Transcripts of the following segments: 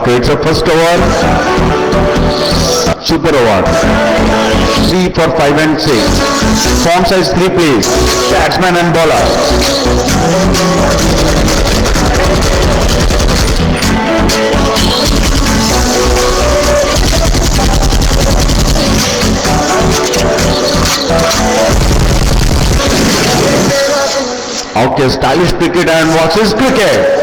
Okay, it's a first over. Super over. 3 for 5 and 6. Form size 3 please. Batsman and bowler. Okay, stylish cricket and watches cricket.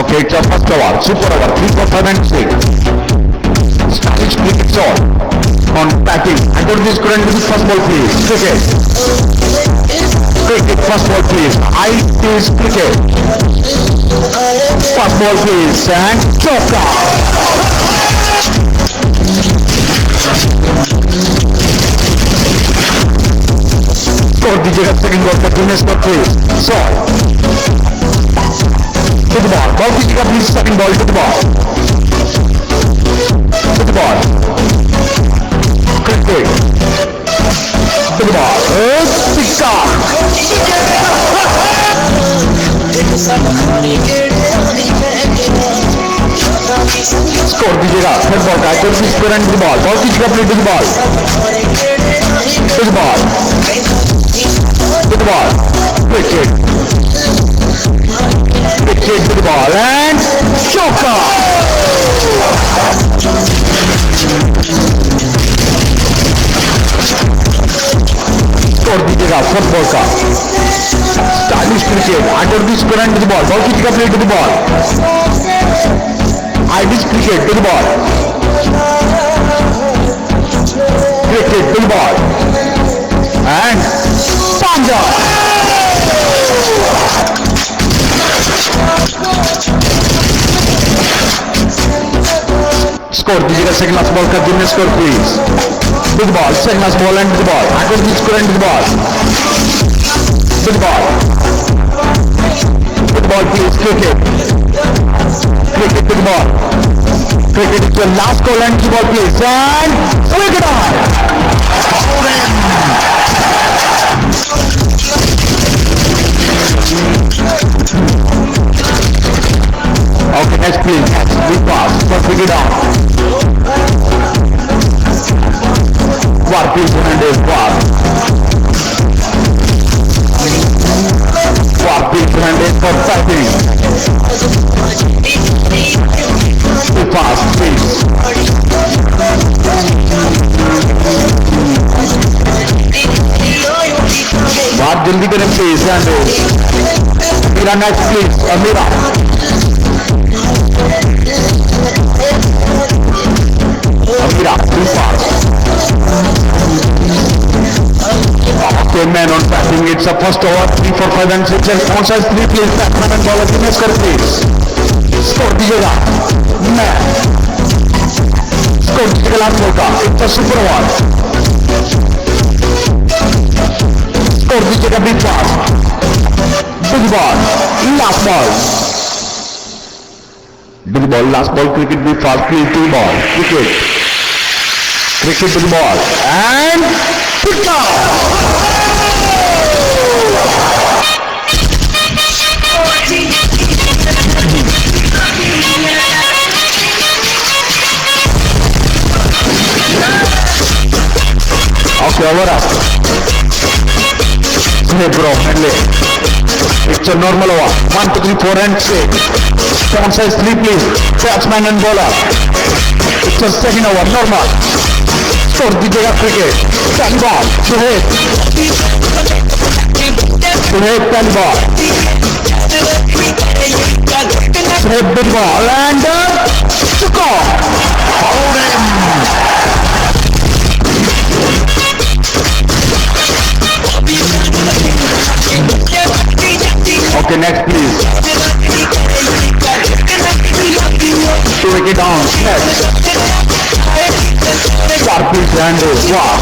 Okay, it's a first over, super over, 3 for 5 and 6. Stylish cricket shot on batting. I got this current with first ball please. Cricket. Cricket, first ball please. I is cricket. First ball please and chokka. Score दीजिएगा second ball का Guinness पर please. So to the ball. Ball दीजिएगा please second ball to the ball. To the ball. Cricket. To the ball. Sixka. Score दीजिएगा third ball का. Good score and to the ball. Ball दीजिएगा please to the ball. To the ball. To the ball. Cricket. Cricket to the ball and chokka. Score दीजिएगा fourth ball का. Stylish cricket. Under this current to the ball. Ball दीजिएगा play to the ball. Irish cricket to the ball. Cricket to the ball. And Panja. Score दीजिएगा second last ball का गिनने score please. To the ball, second last ball and to the ball. Under this current to the ball. To the ball. To the ball please. Cricket. Cricket to the ball. Cricket is the last call and to the ball please. And wicket on. Okay, next please. Big pass. First wicket on. Warpil Fernandez pass. Warpil Fernandez for tapping. Too fast, please. बहुत जल्दी करें please. Amira next please. Amira. Amira, too fast. Okay, man on batting. It's a first over. 3 for 5 and 6. And on size 3 please. Batsman and bowler finish कर please. Score दीजिएगा. Man. Score दीजिएगा last ball का. It's a super over. Score दीजिएगा big pass. Big ball. Last ball. Big ball. Last ball. Cricket big fast. Please to the ball. Cricket. Cricket to the ball. And pick up. Okay, over up. Hey bro, friendly. It's a normal over. 1, 2, 3, 4 and 6. Form size 3 please. Batsman and bowler. It's a second over, normal. Score दीजिएगा cricket. Pehli ball. Shoaib. Shoaib pehli ball. Shoaib big ball and took off. Okay, next please. 2 wicket down. Next. Warpil Fernandez. Wow.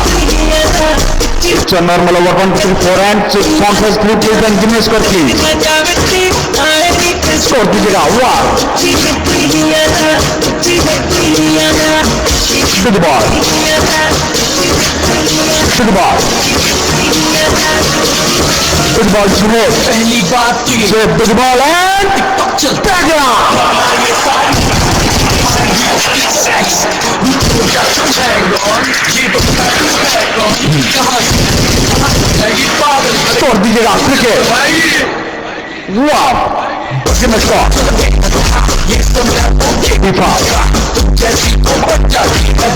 It's a normal over. 1, 2, 3, 4 and 6. Form size 3 please and give me a score please. Score दीजिएगा. Wow. To the ball. To the ball. Big ball to hit. पहली बात की So big ball and score दीजिएगा cricket. Wow. Give me a score. Be fast.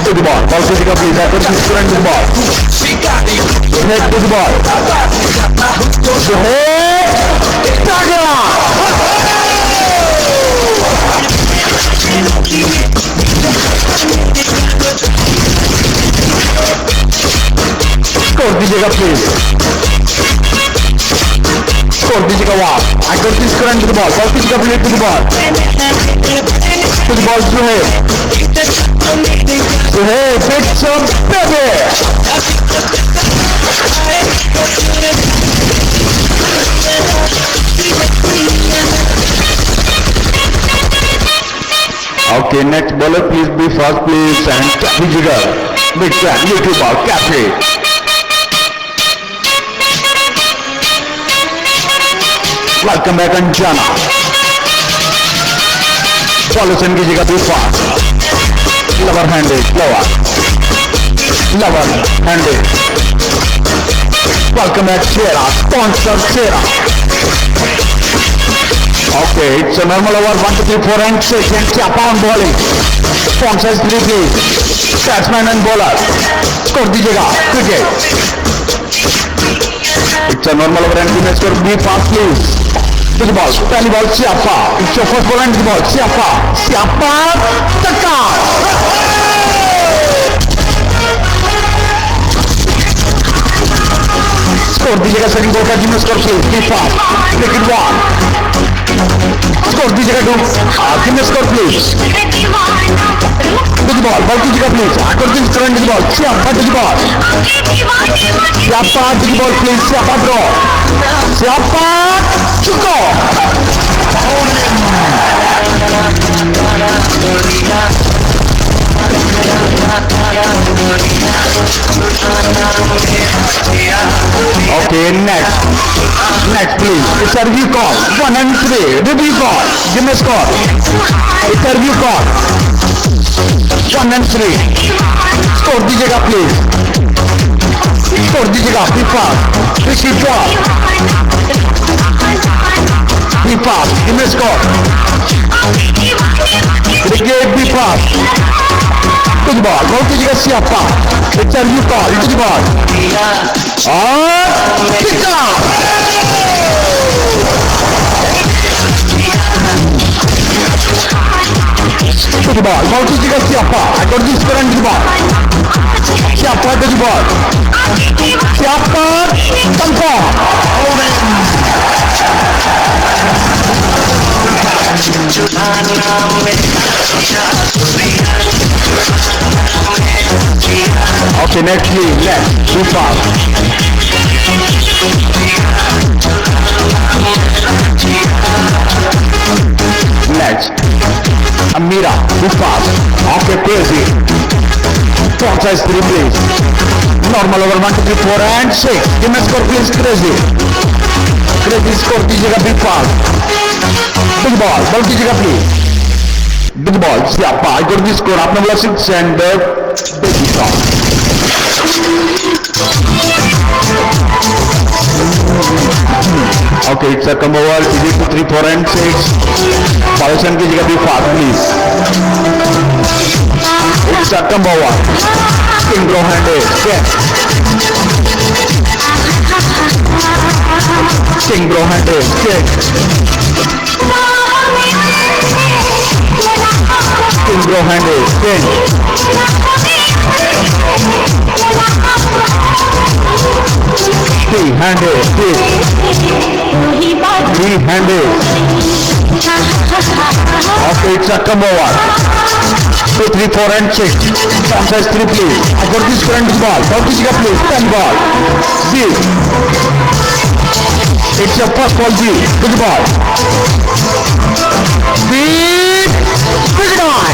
Big ball. Ball dीजिएगा please. I got this current big ball. Hit big ball. So hit. Tagya. Score दीजिएगा please. Score दीजिएगा wow. I got this current to the ball. Ball दीजिएगा please to the ball. To the ball to hit. So hit. Hit some baby. Okay, next bowler, please be fast, please, and dीजिएगा. Big fan, YouTuber, Cafe. Welcome back, Anjana. Solution कीजिएगा be fast. Lower handed, lower. Lower handed. Welcome back, Sierra. Sponsor Sierra. Okay, it's a normal over 1, 2, 3, 4 and 6 and Chapa on bowling. Sponsors 3 please. Batsman and bowler. Score दीजिएगा. Cricket. It's a normal over and team score. Be fast please. To the ball. Pehli ball Chapa. It's your first ball and the ball. Chapa. Chapa. Taka. Score दीजिएगा second ball का team score please. Be fast. Take it one. Score दीजिएगा to. Team score please. To the ball. Ball दीजिएगा please. According to the ball. Chapa to the ball. Chapa to the ball please. Chapa draw. Chapa. Chuko. Okay, next please. It's a review call. 1 and 3. Review call. Give me a score. It's a review call. 1 and 3. Score दीजिएगा please. Score दीजिएगा. Be fast. Rishi ball. Be fast. Give me a score. Cricket, be fast. To the ball. Ball दीजिएगा Siapa. It's a review call. To the ball. Kick out. To the ball. Ball dीजिएगा Siapa. I got this current to the ball. Siapa to the ball. Siapa. Confirm. Okay, next please. Left. Too fast. Next. Amira. Too fast. Okay, crazy. Front size 3 please. Normal over 1, 2, 3, 4 and 6. Give me a score please. Crazy. Crazy score दीजिएगा big fast. Big ball. Ball दीजिएगा please. Big ball. Siapa. I got this score. आपने बोला 6 and baby stop. Okay, it's a combo over. 2, 3, 4 and 6. Solution कीजिएगा be fast please. It's a combo over. King bro handed. Yes. King bro handed. Yes. King bro handed. Yes. Three-handed. Yes. Three-handed. Okay, it's a combo one. 2, 3, 4 and 6. Front size 3 please. I got this current ball. Don't you please. 10 ball. B. It's your first ball B. Good ball. B. Good ball.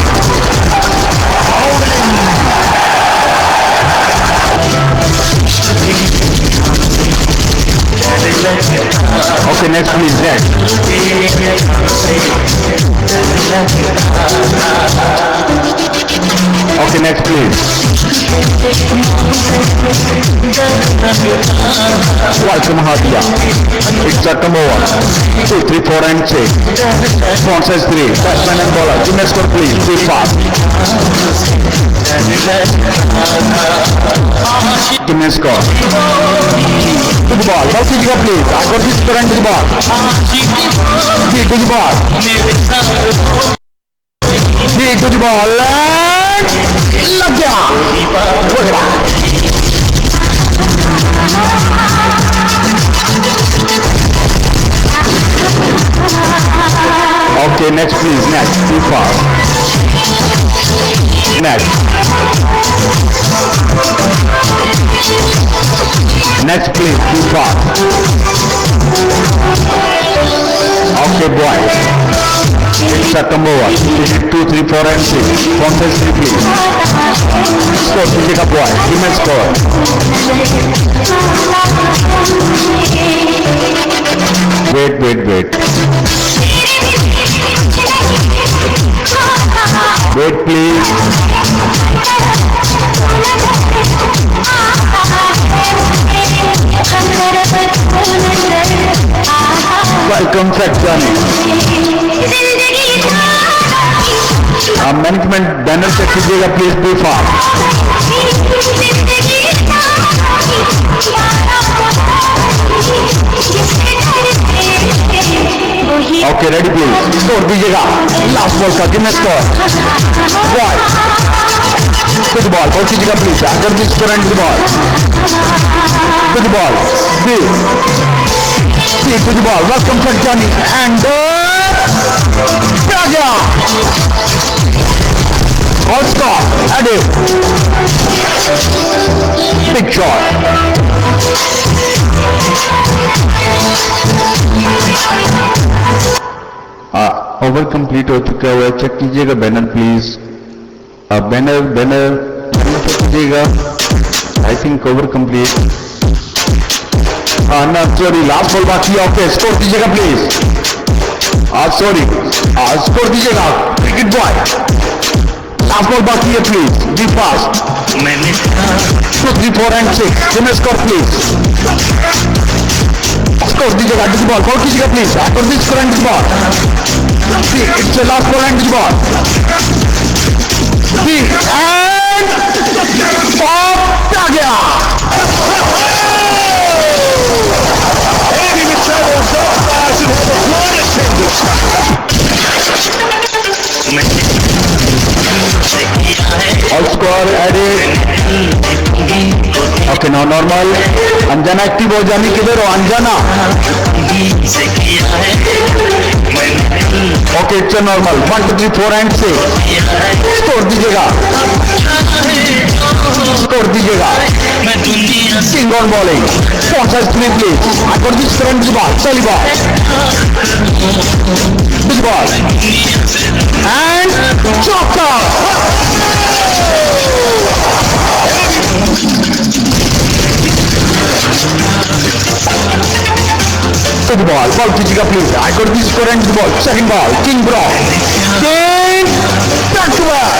Okay, next please. Welcome Hadia. It's a come over. 2, 3, 4 and 6. Front size 3. Batsman and bowler. Give me a score please. Be fast. Give me a score. To the ball. Ball to please. I got this current to the ball. To the ball. To the ball. लग गया Okay, next please, next, too fast. Next. Next please, too fast. Okay, boys. It's a combo one. 2, 3, 4 and 6. Conference 3 please. Score, pick up boy. Give me a score. Wait. Wait please. Welcome back Johnny. Management banner check कीजिएगा please be fast. Okay ready please. Score दीजिएगा last ball का. Give me score. Ball to the ball. Ball कीजिएगा please. अगर this score and the ball to the ball. Be to the ball. Welcome for Johnny and Raja. All stop. Adil. Big shot. Over complete हो चुका हुआ है. Check कीजिएगा banner please. Banner check कीजिएगा. I think over complete. ना sorry last ball बाकी है. Okay score दीजिएगा प्लीज. सॉरी स्कोर दीजिएगा क्रिकेट बॉय. लास्ट बॉल बाकी है please. Be fast. 2, 3, 4 and 6. Give me score please. Score दीजिएगा. This ball. बॉल कीजिएगा please. After this score and this ball. It's the last ball and this ball. Be and pop आ गया. All score added. Okay, now normal. Anjana active हो जानी. किधर हो Anjana? Okay it's normal. 1, 2, 3, 4 and 6. Score दीजिएगा. King on bowling. Sponsors 3 please. I got this current ball. Sally ball. This ball. And chopper. To the ball. Ball कीजिएगा please. I got this current ball. Second ball. King bro. King. Back to back.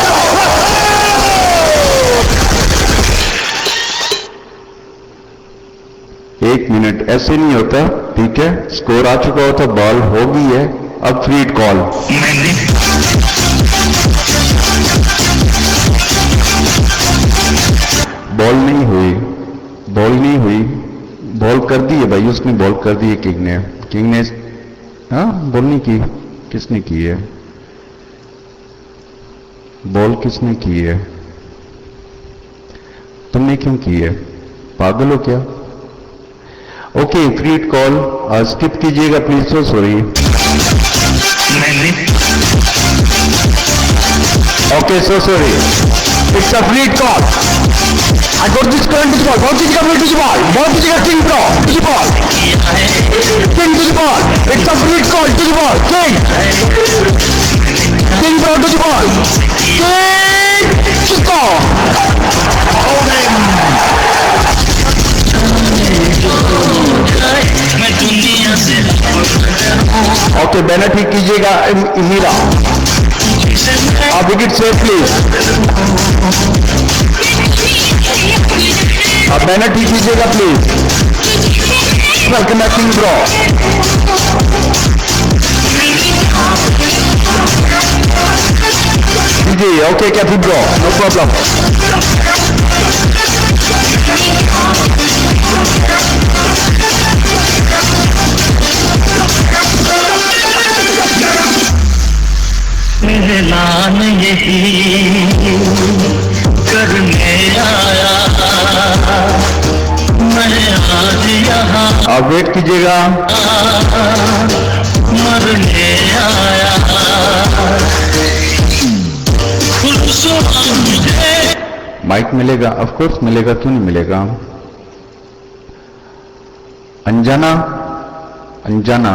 1 minute ऐसे नहीं होता. ठीक है score आ चुका होता. Ball हो गई है. अब फ्री कॉल. बॉल नहीं हुई. बॉल कर दी है भाई. उसने बॉल कर दी है. किंग ने हाँ बॉल नहीं की. किसने की है बॉल? किसने की है? तुमने क्यों की है? पागल हो क्या? Okay free call. स्किप कीजिएगा please. So sorry. Okay so sorry. It's a free call. I got this current to the ball. Ball to the ball. Ball to the King bro. To the ball. King to the ball. It's a free call to the ball. King bro to the ball. King to score. मैं दुनिया से okay, banner ठीक कीजिएगा मीरा। आप wicket safe please. आप banner ठीक कीजिएगा please. Welcome back king draw. जी okay, Kaifi draw, no problem. ऐलान यही करने आया मैं आज यहाँ, आप वेट कीजिएगा। मरने आया मुझे। माइक मिलेगा? ऑफ कोर्स मिलेगा, क्यों नहीं मिलेगा। अंजना, अंजना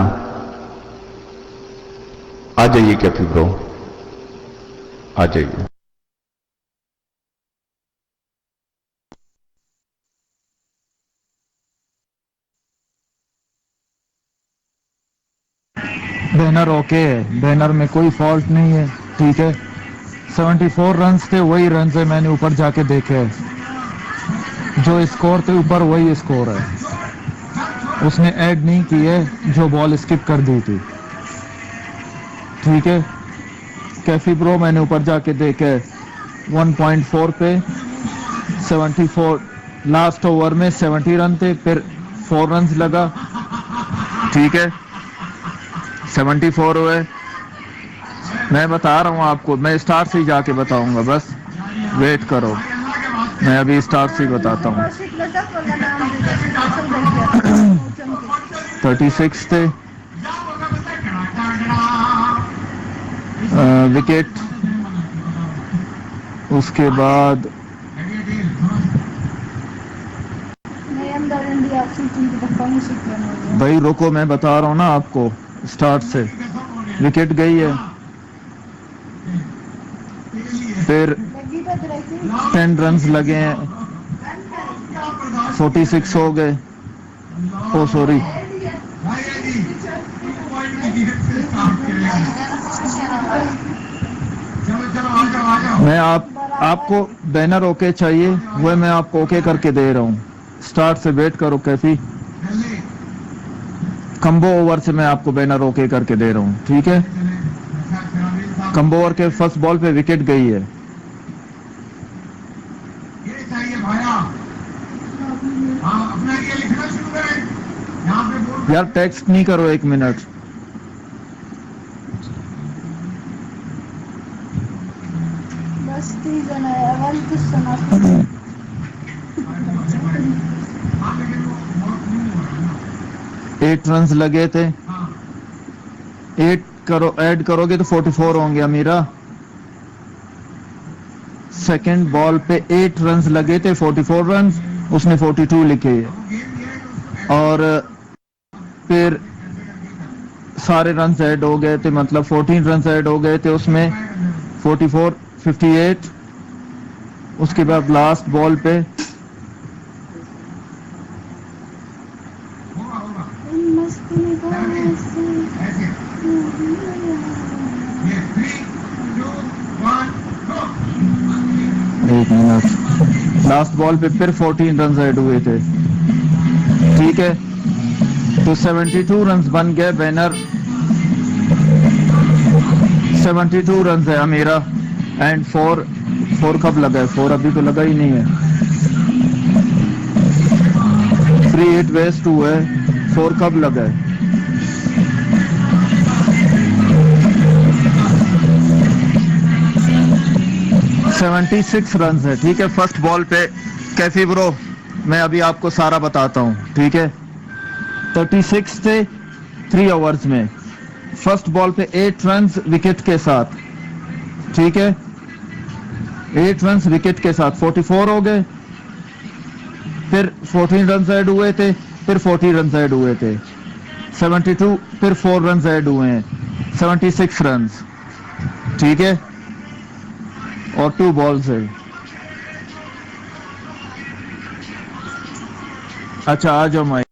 आ जाइए कैफी ब्रो, आ जाइए। बैनर ओके है, बैनर में कोई फॉल्ट नहीं है, ठीक है। 74 रन्स थे, वही रन है, मैंने ऊपर जाके देखे, जो स्कोर थे ऊपर वही स्कोर है, उसने ऐड नहीं की है जो बॉल स्किप कर दी थी, ठीक है। कैफी ब्रो मैंने ऊपर जाके देखे 1.4 पे 74, लास्ट ओवर में 70 रन थे, फिर 4 रन लगा, ठीक है, 74 हुए। मैं बता रहा हूँ आपको, मैं स्टार से ही जाके बताऊंगा, बस वेट करो, मैं अभी स्टार से ही बताता हूँ। 36 थे, विकेट, उसके बाद भाई रुको, मैं बता रहा हूँ ना आपको, स्टार्ट से विकेट गई है, फिर 10 रन्स लगे हैं, 46 हो गए, ओ सॉरी, मैं आपको बैनर ओके चाहिए, वो मैं आपको ओके करके दे रहा हूँ। स्टार्ट से वेट करो कैफी, कम्बो ओवर से मैं आपको बैनर ओके करके दे रहा हूँ, ठीक है। कम्बो ओवर के फर्स्ट बॉल पे विकेट गई है। यार टेक्स्ट नहीं करो, 1 मिनट। बस 3 जण आहे, आवाज दिसतो ना। 8 रन्स लगे थे, 8 करो, ऐड करोगे तो 44 होंगे अमीरा। सेकंड बॉल पे 8 रन्स लगे थे, 44 रन्स, उसने 42 लिखे, और फिर सारे रन्स ऐड हो गए थे, मतलब 14 रन्स ऐड हो गए थे उसमें, 44, 58, उसके बाद लास्ट बॉल पे एक मिनट, लास्ट बॉल पे फिर 14 रन ऐड हुए थे, ठीक है। तो 72 रन बन गए, बैनर 72 रन है मेरा, एंड 4 कब लगा है? 4 अभी तो लगा ही नहीं है, 3 8 वेस्ट हुआ है, 4 कब लगा है? रन है, ठीक है। फर्स्ट बॉल पे कैफी ब्रो, मैं अभी आपको सारा बताता हूँ, ठीक है। 36 थे 3 ओवर्स में, फर्स्ट बॉल पे 8 रन विकेट के साथ, ठीक है, 8 रन विकेट के साथ 44 हो गए, फिर 14 रन ऐड हुए थे, फिर 40 रन ऐड हुए थे, 72, फिर 4 रन ऐड हुए हैं, 76 रन, ठीक है, और 2 बॉल्स है। अच्छा आ जाओ माइक।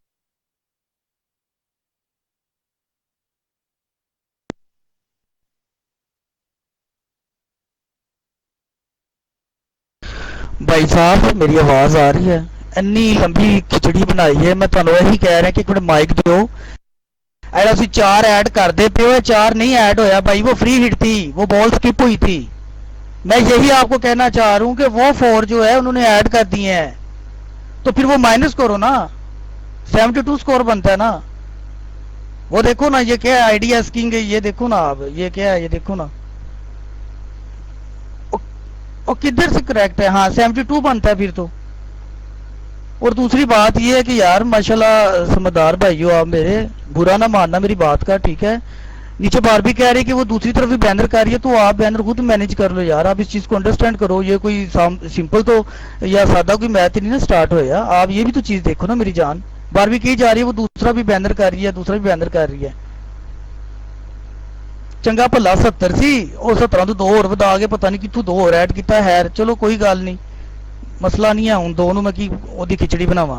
भाई साहब मेरी आवाज आ रही है? इन्नी लंबी खिचड़ी बनाई है, मैं ਤੁਹਾਨੂੰ ਇਹੀ ਕਹਿ ਰਿਹਾ ਕਿ ਇੱਕ ਮਿੰਟ ਮਾਈਕ ਦਿਓ। ऐसा ਤੁਸੀਂ 4 ऐड करते पे हो, 4 नहीं ऐड होया भाई, वो फ्री हिट थी, वो बॉल स्किप हुई थी। मैं यही आपको कहना चाह रहा हूँ कि वो 4 जो है उन्होंने ऐड कर दिए हैं, तो फिर वो माइनस करो ना, 72 स्कोर बनता है ना। वो देखो ना, ये क्या है, आइडिया स्किंग, ये देखो ना आप, ये क्या है, ये देखो ना, और किधर से करेक्ट है? हाँ 72 बनता है फिर तो। और दूसरी बात ये है कि यार माशाल्लाह समझदार भाइयों आप मेरे, बुरा ना मानना मेरी बात का, ठीक है। नीचे बार भी कह रही कि वो दूसरी तरफ भी बैनर कर रही है, तो आप बैनर खुद मैनेज कर लो यार, आप इस चीज को अंडरस्टैंड करो। ये कोई सिंपल तो या सादा कोई मैथ नहीं ना स्टार्ट होया, आप ये भी तो चीज देखो ना मेरी जान। बार भी कही जा रही है वो दूसरा भी बैनर कर रही है, दूसरा भी बैनर कर रही है। चंगा भला 70 सी, और 17 तो 2 और वधा के पता नहीं कितों 2 और ऐड किया है। चलो कोई गल नहीं, मसला नहीं है। हूं 2 नूं मैं की ओदी खिचड़ी बनावा।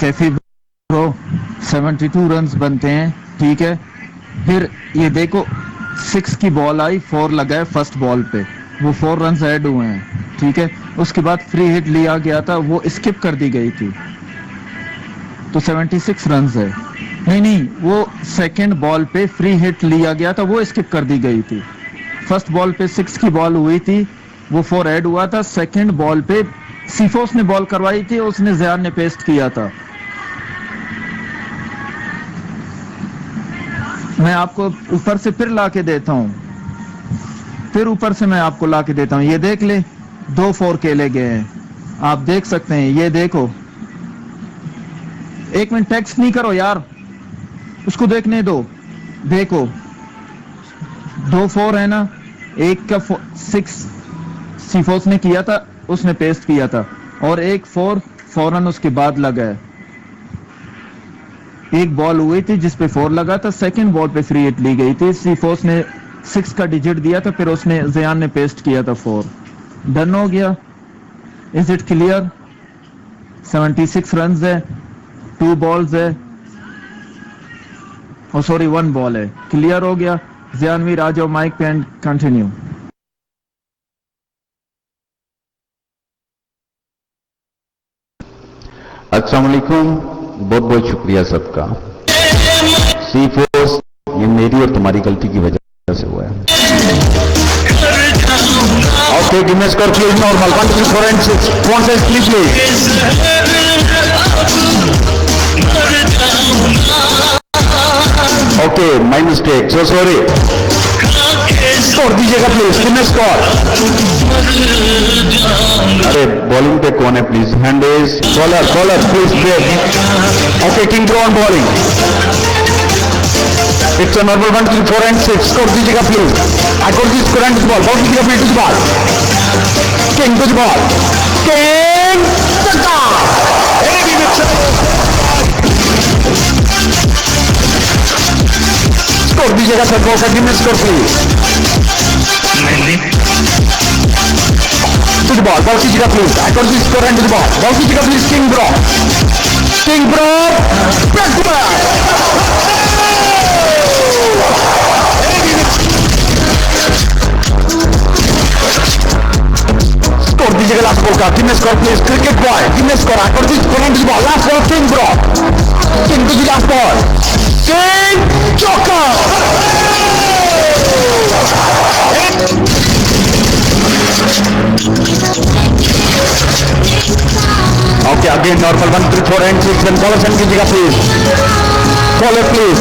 कैफी ब्रो 72 रन्स बनते हैं, ठीक है। फिर ये देखो 6 की बॉल आई, 4 लगा है फर्स्ट बॉल पे, वो 4 रन्स ऐड हुए हैं, ठीक है। उसके बाद फ्री हिट लिया गया था, वो स्किप कर दी गई थी, तो 76 रन्स है। नहीं, वो सेकंड बॉल पे फ्री हिट लिया गया था, वो स्किप कर दी गई थी। फर्स्ट बॉल पे 6 की बॉल हुई थी, वो 4 ऐड हुआ था। सेकंड बॉल पे सीफोस ने बॉल करवाई थी, उसने ज़ियान ने पेस्ट किया था। मैं आपको ऊपर से फिर ला के देता हूं, फिर ऊपर से मैं आपको ला के देता हूं। ये देख ले, 2 4 खेले गए हैं, आप देख सकते हैं। ये देखो, 1 मिनट टेक्स्ट नहीं करो यार, उसको देखने दो। देखो 2 4 है ना, एक का 6 सीफोस ने किया था, उसने पेस्ट किया था, और एक 4 फौरन उसके बाद लगा है। एक बॉल हुई थी जिसपे 4 लगा था, सेकंड बॉल पे फ्री हिट ली गई थी, सीफोस ने 6 का डिजिट दिया था, फिर उसने ज़ियान ने पेस्ट किया था 4। डन हो गया। Is it clear? 76 रन्स है, 2 बॉल्स है, और सॉरी 1 बॉल है। क्लियर हो गया। ज़ियानवीर आ जाओ माइक पे एंड कंटिन्यू। अस्सलाम वालेकुम, बहुत बहुत शुक्रिया सबका। C4 ये मेरी और तुम्हारी गलती की वजह से हुआ है। Okay, give me score please normal 1 2 3 4 and 6 one size please. Okay, my mistake, so sorry. Score दीजिएगा प्लीज, गिव मी स्कोर। अरे बॉलिंग पे कौन है please? Hand is bowler please break. Okay, king bro on bowling. It's a normal 1 2 3 4 and 6 score दीजिएगा please. I got this score and ball, ball दीजिएगा please, ball king to ball, king छक्का। Score दीजिएगा sir, ball का give me score please. To the ball, ball कीजिएगा please. I got this score and to the ball, ball कीजिएगा please. King bro, back to back। Score दीजिएगा last ball का, give me score please. Cricket boy, give me score. I got this score and to the ball, last ball king bro, king to the last ball, king चौका। Okay, again normal 1 3 4 and 6 and bowler send कीजिएगा please, bowler please,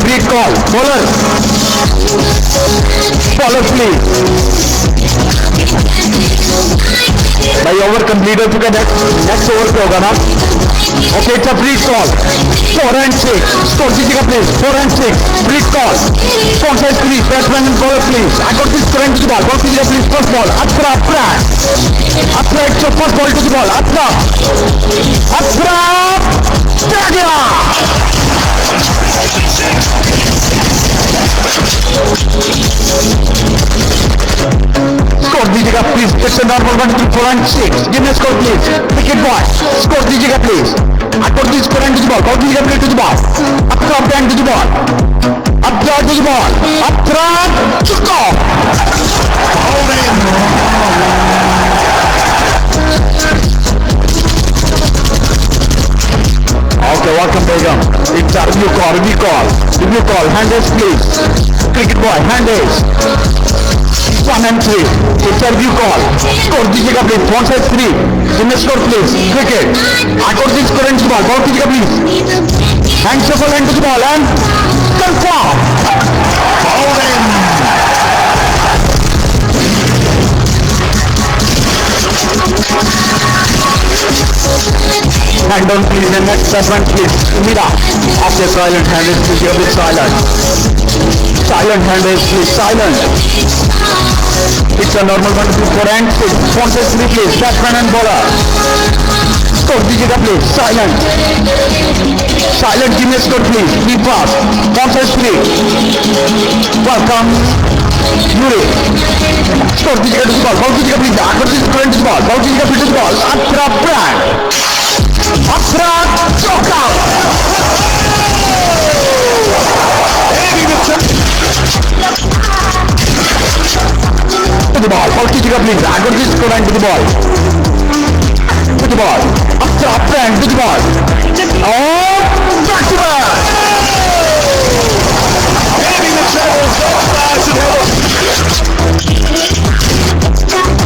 read call, bowler please। भाई over complete हो चुका है, next over पे होगा ना। Okay, it's a free call 4 and 6 score दीजिएगा प्लीज। 4 and 6 फ्री कॉल, कौन सा please? Batsman and bowler please. I got this current to the ball, ball कीजिएगा प्लीज। फर्स्ट बॉल अथरा, it's first ball to the ball, अथरा गया। Score दीजिएगा please. It's a normal 1 2 3 4 and 6 give me score please. Cricket boy score दीजिएगा please. I got this Okay, welcome Begum. It's a review call, hand raise please. Cricket boy, hand raise. 1 and 3. It's a review call. Score दीजिएगा please. One side 3. Give me score please. Cricket. Acord this current ball. Ball दीजिएगा please. Hand shuffle and to the ball and confirm. Bowling. Hand down please and next batsman please. Mira. After silent hand is please. You're a bit silent. Silent hand is please. Silent. It's a normal 1, 2, 4 and 6. Sponsors 3 please. Batsman and bowler. Score दीजिएगा please. Silent. Silent. Give me a score please. Be fast. Sponsors 3. Welcome. Yuri. Score दीजिएगा to the ball. Ball दीजिएगा please. Acord this current to the ball. Ball दीजिएगा to the ball. Atra Brand. Atra Choka. To the ball. Ball दीजिएगा please. Acord this current to the ball. To the ball. Atra Brand to the ball. Oh, back to back.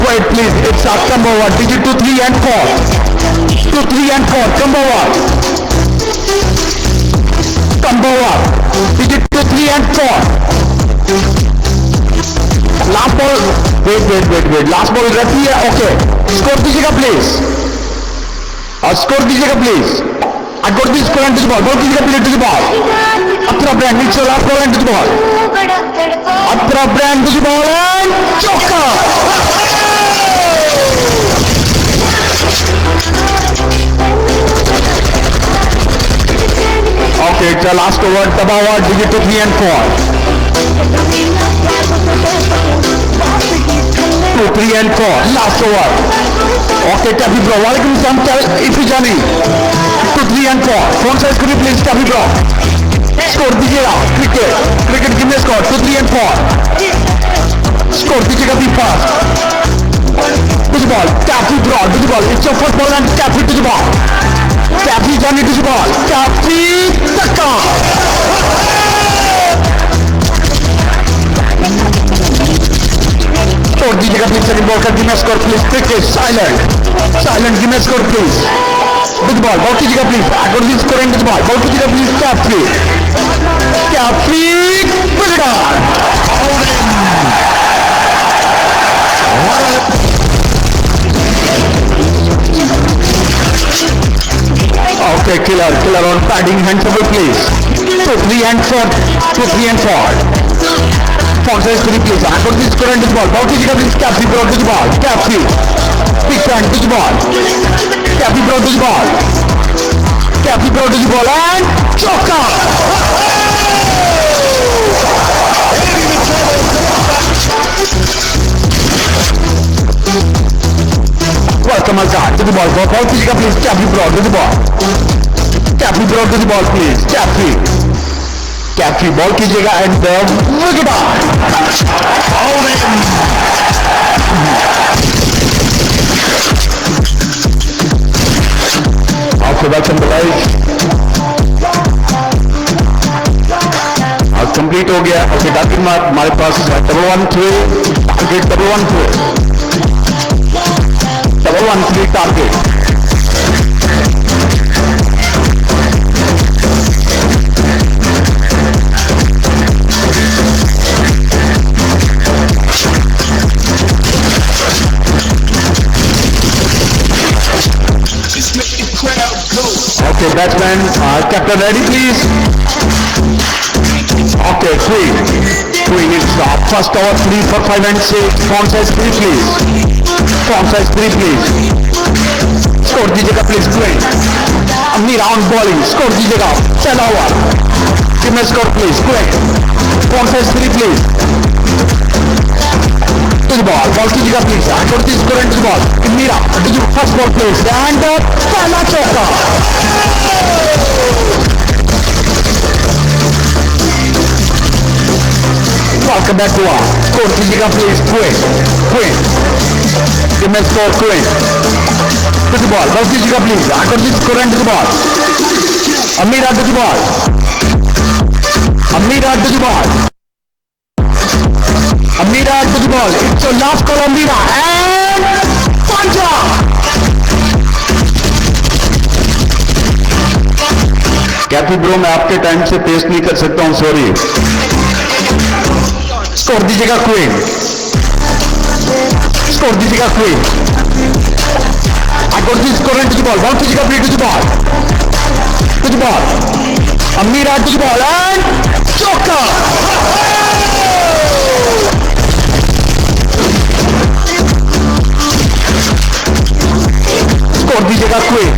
Wait please, it's a combo 1, digit 2, 3 and 4. 2, 3 and 4, combo 1. Combo 1, digit 2, 3 and 4. Last ball, wait, last ball रखी है, okay. Score दीजिएगा please. Score दीजिएगा please. I got this score and to the ball, ball दीजिएगा please to the ball. Atra Brand, it's your last ball and to the ball. Atra Brand to the ball and choker. Okay, it's the last over, Tabawa, digit 2, 3 and 4. 2, 3 and 4, last over. Okay, Tabi Bro, Walaikum Salam, Ifijani. 2, 3 and 4. Phone size could you please, Tabi Bro? Score दीजिएगा, cricket give me a score, 2, 3 and 4. Score दीजिएगा be fast. To the ball, Taffy Bro, to the ball, it's your first ball and Taffy to the ball. Taffy Johnny to the ball, Taffy Taka. Score दीजिएगा please, second ball का give me a score please, cricket, silent, give me a score please. To the ball, ball कीजिएगा please, I got this scoring to the ball, ball कीजिएगा please, Taffy. Taffy, Bujga. Okay, killer on padding, hands over please. 2, 3 and 4. 2, 3 and 4. Phone size 3 please. I got this current to the ball. Ball कीजिएगा please. Taffy Bro to the ball. Taffy. Big hand to the ball. Taffy Bro to the ball. Taffy Bro to the ball and choker. Welcome Azhar to the ball. Ball कीजिएगा please. Taffy Bro to the ball. Taffy Bro to the ball please. Taffy ball कीजिएगा and the wicket out. Okay, welcome the guys. अब complete हो गया. Okay, target mark हमारे पास है 113. Target 113. 113 target. Okay, batsman, captain ready please. Okay, Queen is first over 3 for 5 and 6. Font size 3 please. Font size 3 please. Score दीजिएगा please Queen. अपनी round bowling. Score दीजिएगा. Chal over. Give me a score please Queen. Font size 3 please. To the ball. Ball कीजिएगा please. I got this score into the ball. Mira, to the first ball please. And Pala Choka. Welcome back to our score कीजिएगा please Queen. Give me a score Queen. To the ball. Ball कीजिएगा please. I got this score into the ball. Amira to the ball. Amira to the ball. Amira to the ball. It's your last call, Amira. And puncher. Kaifi bro मैं आपके time से पेश नहीं कर सकता हूं, sorry. Score दीजिएगा queen, score दीजिएगा queen. I got this current to the ball. Bounce dीजिएगा play to the ball. To the ball. Amira to the ball and choker. Score दीजिएगा queen.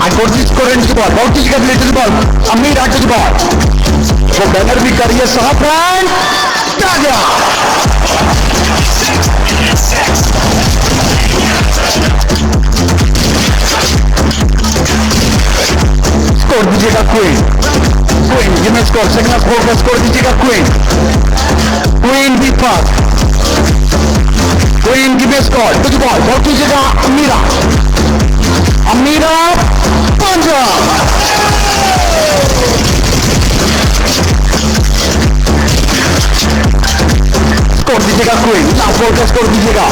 I got this current to the ball. Bounce dीजिएगा play to the ball. Amira to the ball. वो banner भी करिए साफ and taiga. Score दीजिएगा queen, queen जिन्हें score second score का score दीजिएगा क्वीन, क्वीन भी पास, क्वीन की भी स्कोर टू बॉल बॉल दीजिएगा अमीरा, अमीरा पंजा। स्कोर दीजिएगा क्वीन, लास्ट बॉल का स्कोर दीजिएगा,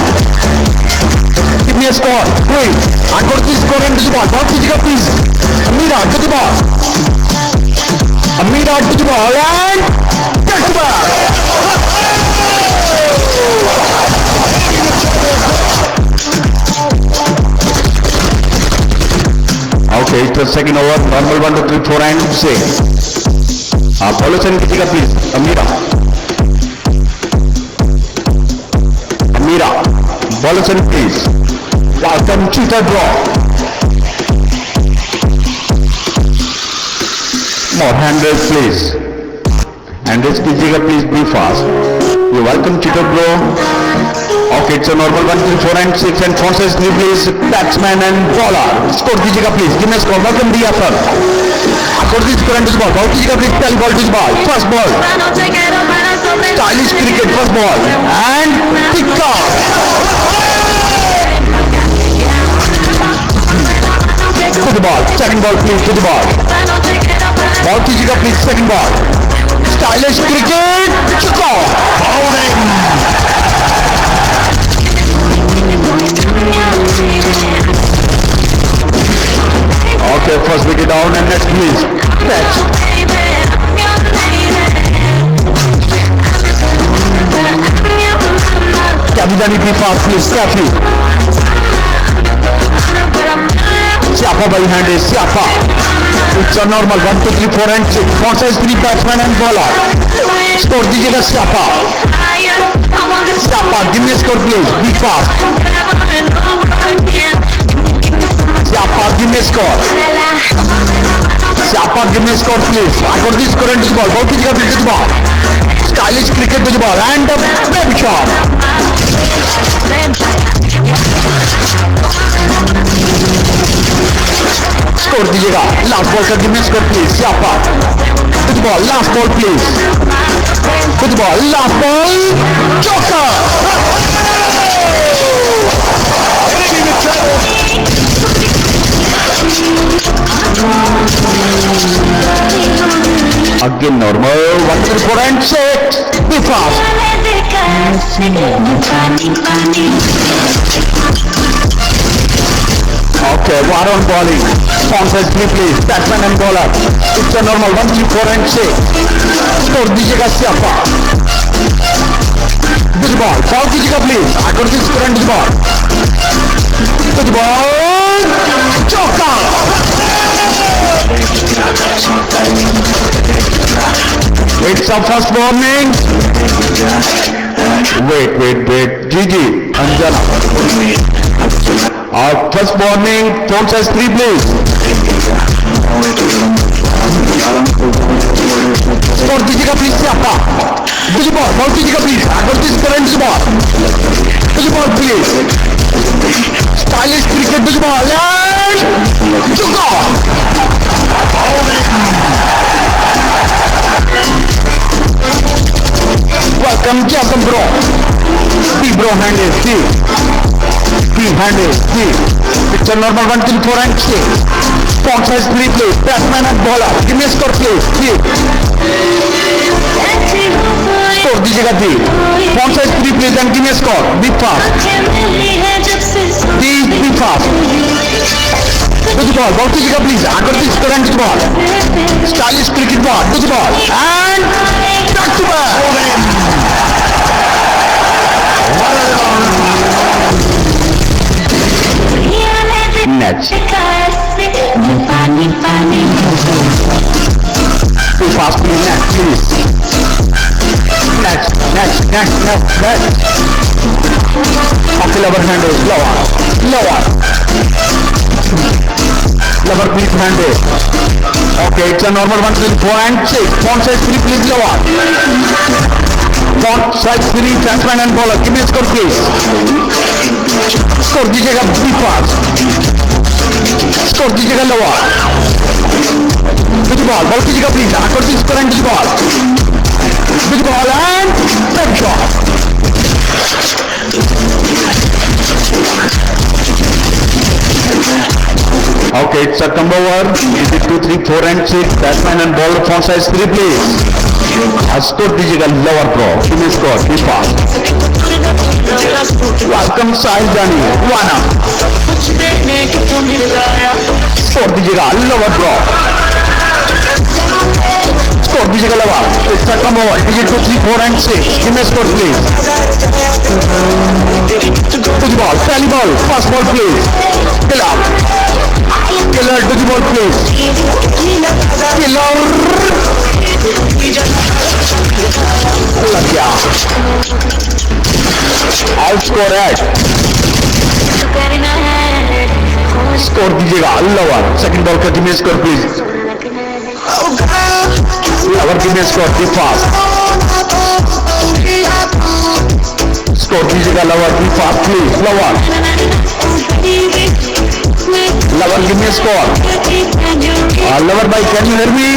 कितनी स्कोर क्वीन, आठ की score and to ball ball दीजिएगा please, Amira to the ball. Amira to the ball and back to back. Okay, it's the second over. Normal 1, 2, 3, 4 and 6. Follow send कीजिएगा please. Amira. Amira. Follow send please. Welcome cheater draw. More hand raise please. Hand raise कीजिएगा please, be fast. You welcome cheater bro. Okay, it's a normal 1, 3, 4 and 6 and front size 3 please. Batsman and bowler. Score कीजिएगा please. Give me a score. Welcome Dia sir. Score this current to the ball. Ball कीजिएगा please. Tell ball to the ball. First ball. Stylish cricket first ball and pick up. To the ball. Second ball please. To the ball. Ball कीजिएगा please second ball, stylish cricket चुका bowling. Okay first wicket down and next please catch. Kaifi Johnny थी fast please Kaifi. Siapa by hand is Siapa. It's a normal 1, 2, 3, 4 and 6. Front size 3 batsman and bowler. Score दीजिएगा Siapa. Siapa, give me a score please. Be fast. Siapa, give me a score. Siapa, give me a score please. I got this current to the ball. Ball कीजिएगा please to the ball. Stylish cricket to the ball and a baby shot. Score दीजिएगा last ball का give me score please. Siapa to the ball last ball please, to the ball last ball चौका। Again normal 1, 2, 4 and 6. Be fast. Okay, war on bowling. Front size 3 please. Batsman and bowler. It's a normal 1, 3, 4 and 6. Score दीजिएगा Siapa. To the ball. Foul कीजिएगा please. I got this current to the ball. To the ball. चौका. It's a first warning. Wait. Gigi, Anjana. First warning, front size 3 please. Score दीजिएगा please Siapa. To the ball, ball कीजिएगा please. I got this current to the ball. To the ball please. Stylish cricket to the ball and चुका। Welcome Jacob bro. B bro hand is C. B hand is C. It's a normal 1, 2, 4 and 6. Font size 3 please. Batsman and bowler. Give me a score please. Score दीजिएगा दी. Font size 3 please and give me a score. Be fast. Be fast. To the ball. Ball कीजिएगा please. Agar this current to the ball. Stylish cricket ball. To the ball. And back to back. Next. Too fast please. Next please. Next. Okay, lower hand is lower. Lower please hand is. Okay, it's a normal 1, 3, 4 and 6. Font size 3 please lower. Font size 3 batsman and bowler. Give me a score please. Score दीजिएगा be fast. Score दीजिएगा lower. To the ball. Ball कीजिएगा please. Agar this current to the ball. To the ball and back shot. Okay, it's a combo over. Is it 2, 3, 4 and 6? Batsman and bowler font size 3 please. Score दीजिएगा lower draw. Give me a score. Be fast. Welcome Sahil Jani. 1 up. Score दीजिएगा lower draw. Score दीजिएगा lower. It's a combo over. Is it 2, 3, 4 and 6? Give me a score please. To the ball. Tally ball. Fast ball please. Killer to the ball please. Killer. लग गया. Outscore at. Score दीजिएगा lower. Second ball का give me a score please. Lower give me a score. Be fast. Score दीजिएगा lower. Be fast please. Lower. Lower give me a score. Lower by can you hear me?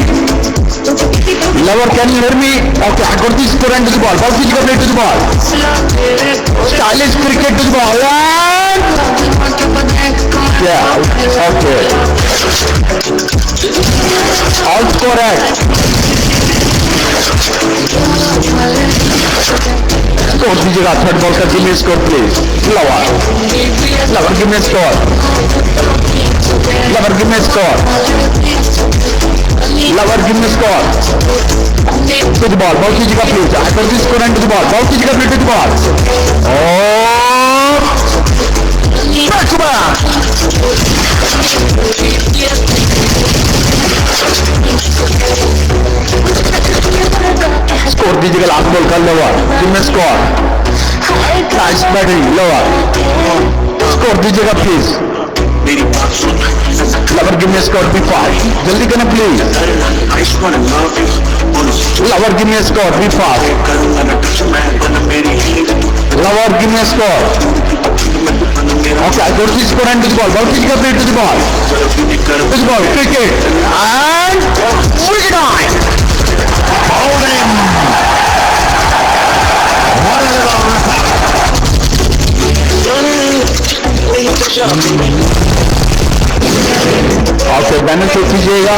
Lower can you hear me? Okay, I got this score and to the ball. Ball dीजिएगा play to the ball. Stylish cricket to the ball. And yeah, okay. All score at. Score दीजिएगा third ball का give me a score please. Lower give me a score. Lower give me a score. Lower give me a score. To the ball. Ball कीजिएगा please. I got this score and to the ball. Ball कीजिएगा play to the ball. Oh, back to back. Score दीजिएगा last ball का lower. Give me a score. Nice batting. Lower. Score दीजिएगा please. Lower give me a score. Be fast. जल्दी करना please. Lower give me a score. Be fast. Lower give me a score. Okay, I got this score and to the ball. Ball कीजिएगा play to the ball. To the ball. Cricket and wicket on. Okay, banner check कीजिएगा.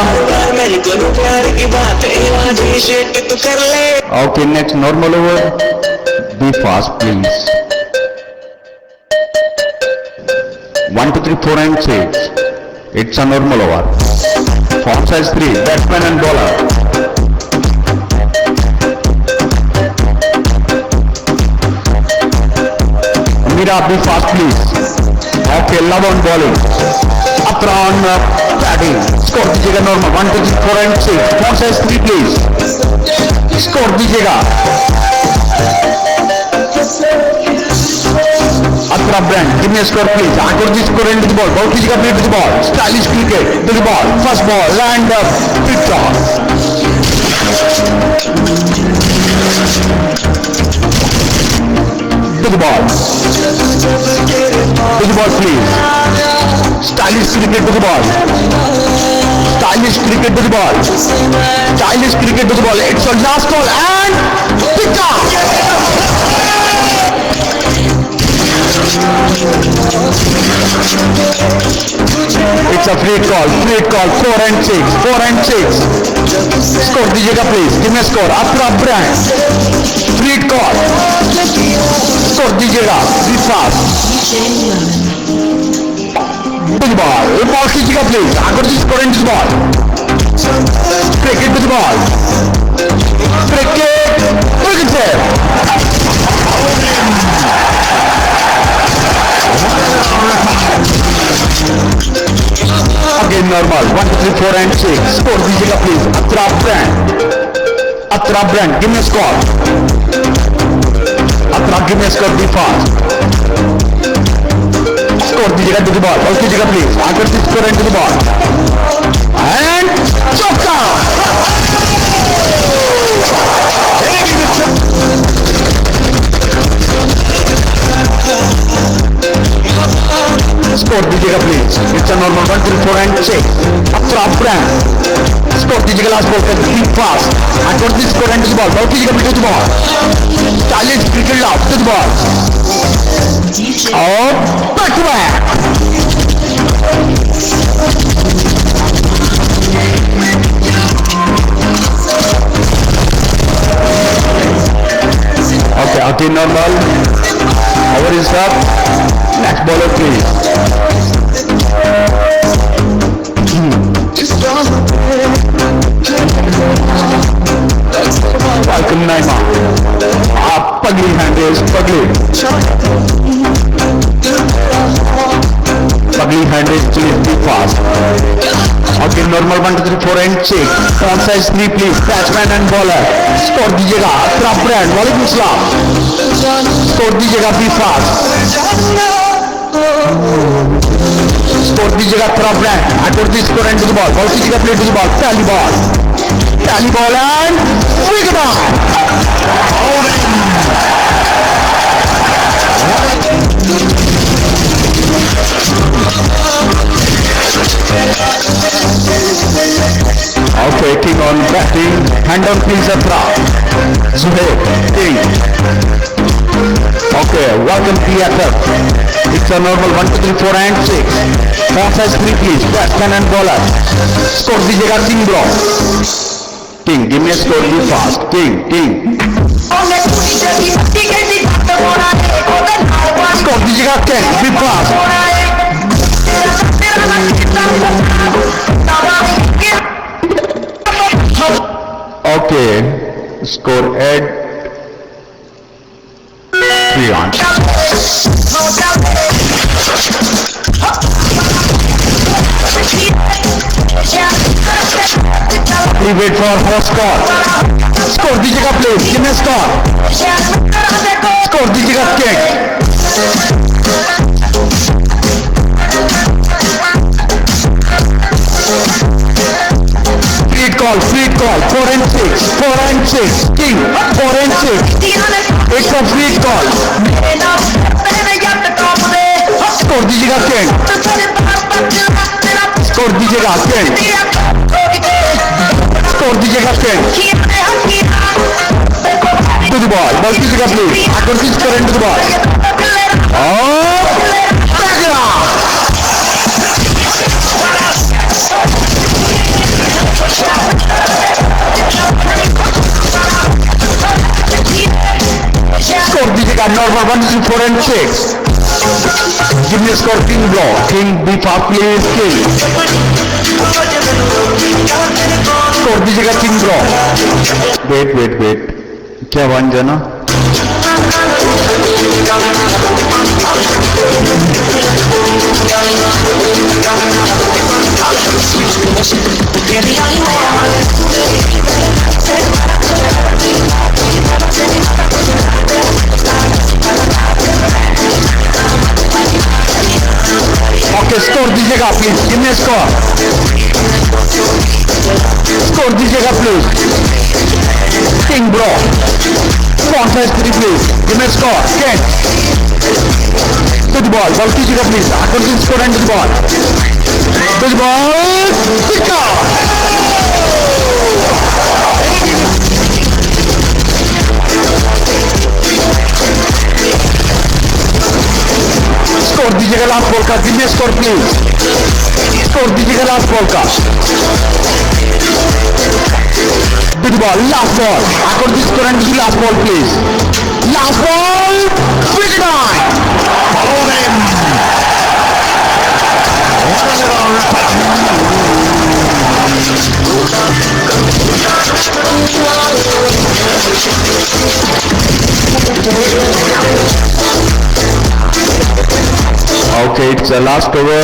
Okay, next normal over. Be fast, please. 1, 2, 3, 4 and 6. It's a normal over. Font size 3. Batsman and bowler. Mira, be fast, please. Okay, love on bowling. Atra on batting. Score दीजिएगा normal. 1, 2, 3, 4 and 6. Font size 3 please. Score दीजिएगा. Atra brand. Give me a score please. I got this score into the ball. Ball कीजिएगा play to the ball. Stylish cricket to the ball. First ball and pit toss. To the ball. To the ball please. Stylish cricket to the ball. Stylish cricket to the ball. Stylish cricket to the ball. It's your last ball and pick up. It's a free call, 4 and 6, 4 and 6. Score दीजिएगा please, give me a score. After brand, free call. Score दीजिएगा, be fast. Good ball, ball कीजिएगा please. आकर जी score and ball. Cricket with ball. Cricket, cricket save. Again normal, 1, 2, 3, 4 and 6. Score दीजिएगा please. Atra brand, give me a score. Atra, give me a score, be fast. Score दीजिएगा to the ball. Ball कीजिएगा please. आकर से score and to the ball. And chokka. Score दीजिएगा please. It's a normal 1, 2, 4 and 6. Atra brand. Score दीजिएगा last ball कर be fast. आकर से score and to the ball. Ball कीजिएगा to the ball. Challenge cricket out to the ball. और back to back. Okay, again normal. Over is up. Next bowler please. Welcome Naima. Pugly hand is pugly. Pugly hand is please be fast. Okay, normal 1, 2, 3, 4 and 6. Front size 3 please. Batsman and bowler. Score दीजिएगा. Trap brand. वालेकुम सलाम. Score दीजिएगा be fast. Score दीजिएगा Trap brand. According to score and to the ball. Ball दीजिएगा play to the ball. Tally ball. Tally ball and wicket ball. Okay, king on batting. Hand on please Atra. Zuhair, king. Okay, welcome PFF. It's a normal 1, 2, 3, 4 and 6. Front size 3 please. Batsman and bowler. Score दीजिएगा king bro. King, give me a score, be fast. King. Score दीजिएगा king, be fast. Okay, score at 3 on. We wait for score. Score दीजिएगा please, give me a score. Score दीजिएगा king. Free call, 4 and 6, king, 4 and 6, it's a free call. Score दीजिएगा king. Score दीजिएगा king. Score दीजिएगा king. To the ball, ball दीजिएगा please. According to score and to the ball. Oh, score दीजिएगा normal 1, 2, 4 and 6. Give me a score king bro. King be fast please king. Score दीजिएगा king bro. Wait. क्या बन जाना? Okay, score दीजिएगा please. Give me a score. Score दीजिएगा please. King bro. Front size 3 please. Give me a score. King. To the ball. Ball कीजिएगा please. According to score and to the ball. To the ball. Pick up. Last ball का, give me score please, score दीजिएगा last ball का। Good ball, last ball, आकर दी score and last ball please, last ball, wicket out. Okay, it's the last over.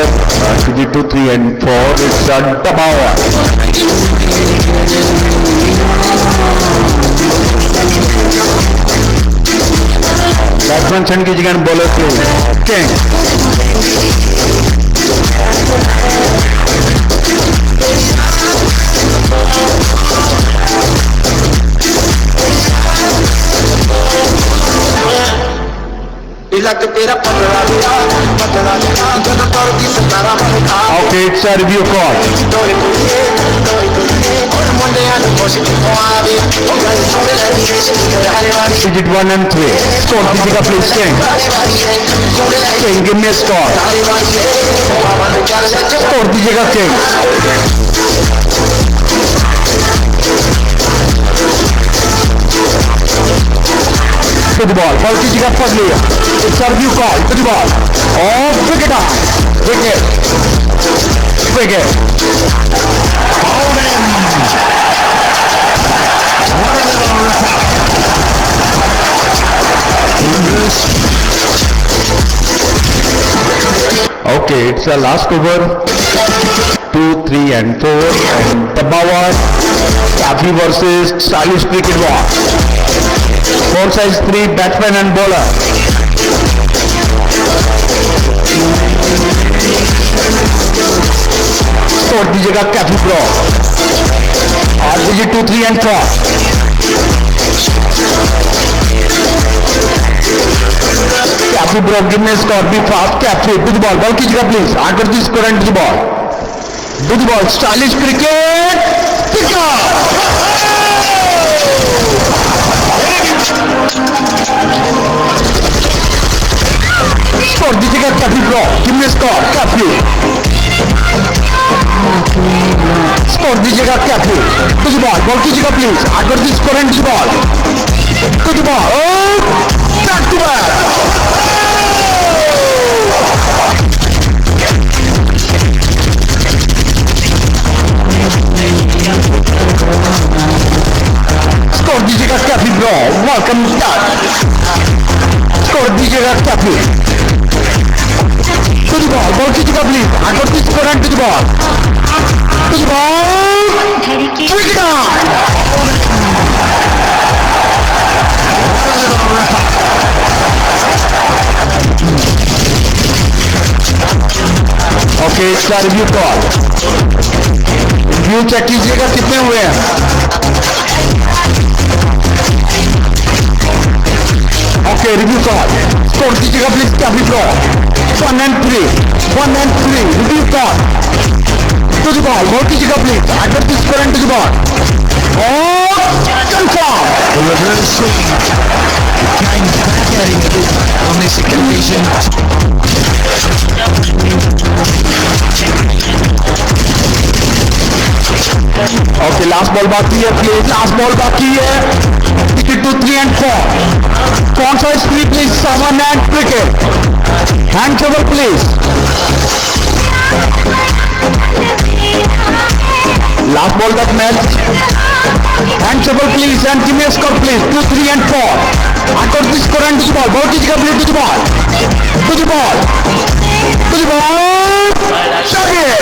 To the 2, 3, and 4. It's a double over. Batsman send कीजिएगा and bowler to King. Okay, it's a review call. Digit 1 and 3. Score दीजिएगा please, King. King, give me a score. Score दीजिएगा King. To the ball. Ball कीजिएगा पगली. It's a review call. To the ball. Oh, wicket out. Wicket. Wicket. Okay, it's the last over. 2, 3, and 4. And the ball. Cappy versus stylish cricket ball. 4 size 3 batsman and bowler. Score दीजिएगा Cappy Pro. और दीजिए 2, 3, and 4. Cappy Pro, give me a score. Be fast, Cappy. To the ball. Ball कीजिएगा please. आकर दी score and to the ball. To the ball. Stylish cricket. Pick up. Score दीजिएगा Cappy Pro. Give me a score. Cappy. Score दीजिएगा Cappy. To the ball. Ball कीजिएगा please. आकर दी score and to the ball. To the ball. Oh, back to back. Score दीजिएगा Cappy Pro. Welcome back. Score दीजिएगा Cappy. To the ball. Ball कीजिएगा please. आकर दी score and to the ball. To the ball. Wicket out. Okay, it's a review call. Review check कीजिएगा कितने हुए हैं. Okay, review call. Score दीजिएगा please Cappy Pro. 1 and 3. 1 and 3. Review call. To the ball. Ball कीजिएगा please. आकर दी score and to the ball. Oh, confirm. Reversing. Kind back at it on this occasion. Okay, last ball बाकी है please. Last ball बाकी है. Wicket 2, 3, and 4. कौन सा speed please? 7 and cricket. Hand cover please. Last ball that match. Hand cover please and give me a score please. 2, 3, and 4. Akur the score and to the ball. Ball कीजिएगा please to the ball. To the ball. To the ball. Shot it.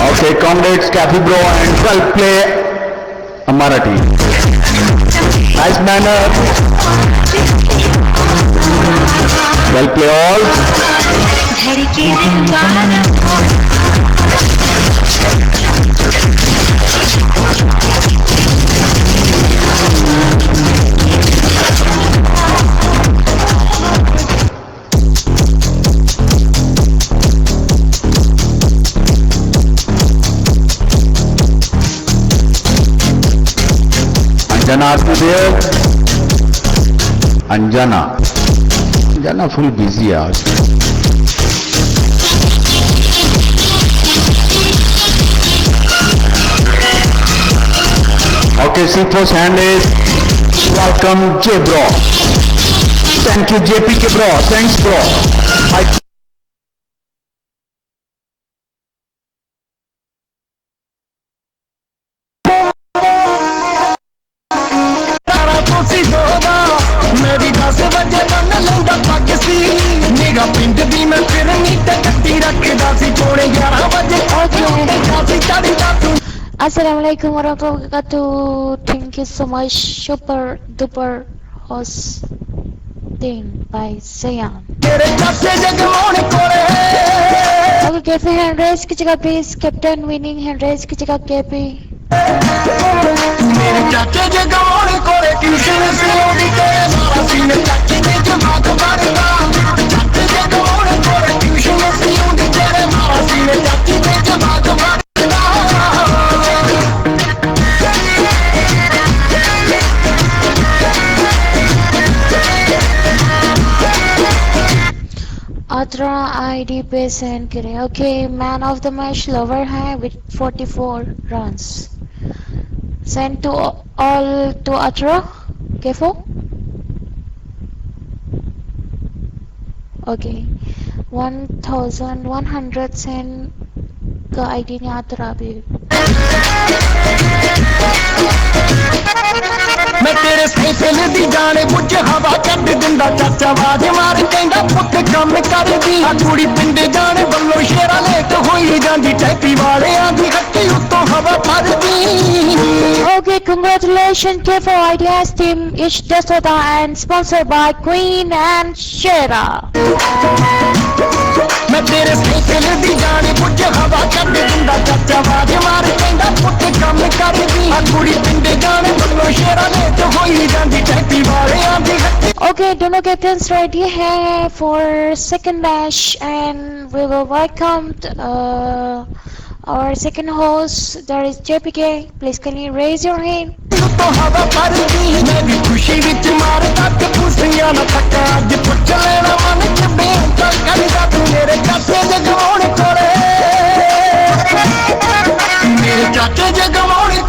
Okay, comrades, Cappy Pro and well play हमारा team. Nice manner. Well play all. Anjana are you there? Anjana. Anjana full busy yaar. Okay, C4's hand is welcome J bro. Thank you JPK bro. Thanks bro. मेरी 10 बजे मन लंदा पग सी निगा पिंड दी मैं फिरनी ते कट्टी रखदा सी कोड़े 11 बजे कासी चढ़दा तू Assalamualaikum warahmatullahi wabarakatuh. Thank you so much, super duper hosting by Zayan. तेरे चाचे जगमोहन कोले Okay, कैसे हैंड रेस की जगह please captain winning hand raise की जगह केपी. मेरे चाचे जगमोहन कोले ट्यूशन से ओदी तेरे मारा सीने चाचे ने जमात मारदा चाचे जगमोहन कोले ट्यूशन से ओदी तेरे मारा सीने चाचे ने जमात मारदा Atra ID पे सेंड करें. Okay, man of the match lover है with 44 runs. Send to all to Atra. Kefo? Okay. 1100 send का ID ने Atra भी. मैं तेरे साइकिल दी जाने बुझ हवा कट दिंदा चाचा आवाज मार कहंदा पुੱਤ ਕੰਮ करदी आ कुड़ी पिंड जाने बल्लो शेरा लेट होई जांदी टैपी वालेआं दी हट्टी उत्तों हवा भरदी. Okay, congratulations Kefo Ideas team. Each Desota and sponsored by Queen and Shera. मैं तेरे साइकिल दी जाने बुझ हवा कट दिंदा चाचा आवाज मार कहंदा पुੱਤ ਕੰਮ करदी आ कुड़ी पिंड जाने बल्लो शेरा लेट होई जांदी टैपी वालेआं दी हट्टी. Okay, dono captains ready here for second match, and we will welcome our second host. There is JPK. Please can you raise your hand? ਉੱਤੋਂ ਹਵਾ ਭਰਦੀ ਮੈਂ ਵੀ ਖੁਸ਼ੀ ਵਿੱਚ ਮਾਰਦਾ ਤੇ ਖੁਸ਼ੀਆਂ ਨਾ ਥੱਕਾ ਅੱਜ ਪੁੱਛ ਲੈਣਾ ਮਨ ਚ ਬੇਨਤਾ ਕਰਦਾ ਤੂੰ ਮੇਰੇ ਚਾਚੇ ਜਗਮੋਹਨ ਕੋਲੇ ਮੇਰੇ ਚਾਚੇ ਜਗਮੋਹਨ